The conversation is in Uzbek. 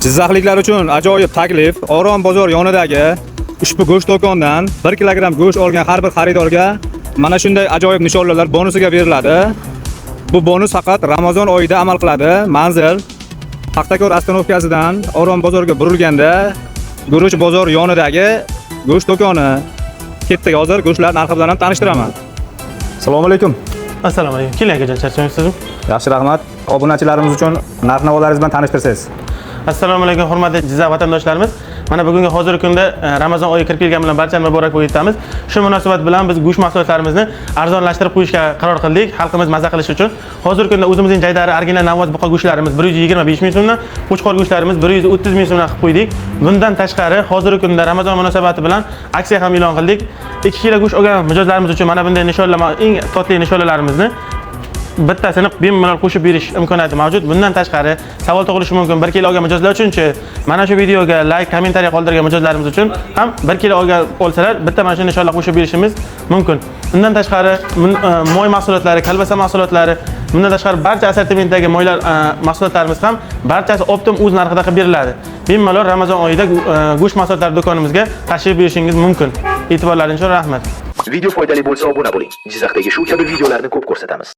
Jizzaxliklar uchun ajoyib taklif. Orom bozor yonidagi ushbu go'sht do'konidan 1 kilogramm go'sht olgan har bir xaridorga mana shunday ajoyib nishonlar bonusiga beriladi. Bu bonus faqat Ramazon oyida amal qiladi. Manzil Paxtakor ostanovkasidan Orom bozorga burilganda Guruch bozor yonidagi go'sht do'koni. Ketdik, hozir go'shtlar narxi bilan ham tanishtiraman. Assalomu alaykum. Assalomu alaykum. Keling akajon, charchamayapsizmi? Yaxshi, rahmat. Obunachilarimiz uchun narx-navolaringiz bilan tanishtirsangiz. Assalomu alaykum hurmatli Jizzax vatandoshlarimiz. Mana bugungi hozirgi kunda Ramazon oyi kirib kelgani bilan barchani muborak bo'lib aytamiz. Shu munosabat bilan biz go'sht mahsulotlarimizni arzonlashtirib qo'yishga qaror qildik, xalqimiz mazza qilish uchun. Hozirgi kunda o'zimizning jaydari original Navoz buqa go'shtlarimiz 125 ming so'mdan, Qo'chqor go'shtlarimiz 130 ming so'mdan qilib qo'ydik. Bundan tashqari hozirgi kunda Ramazon munosabati bilan aksiya ham e'lon qildik. 2 kilo go'sht olgan mijozlarimiz uchun mana bunday nishonlama, eng totli nishonlarimizni bittasini bemalol qo'shib berish imkoniyati mavjud. Bundan tashqari savol tug'ilishi mumkin. 1 kilo olgan mijozlar uchunchi mana shu videoga like, kommentariya qoldirgan mijozlarimiz uchun ham 1 kilo olgan olsalar bitta mana shu nishonlar qo'shib berishimiz mumkin. Undan tashqari moy mahsulotlari, kolbasa mahsulotlari, bundan tashqari barcha assortimentdagi moylar mahsulotlarimiz ham barchasi optim o'z narxida qilib beriladi. Bemalol Ramazon oyida go'sht mahsulotlari do'konimizga tashrif buyurishingiz mumkin. E'tiborlaringiz uchun rahmat. Video foydali bo'lsa obuna bo'ling. Jizzaxdagi shu kabi videolarni ko'p ko'rsatamiz.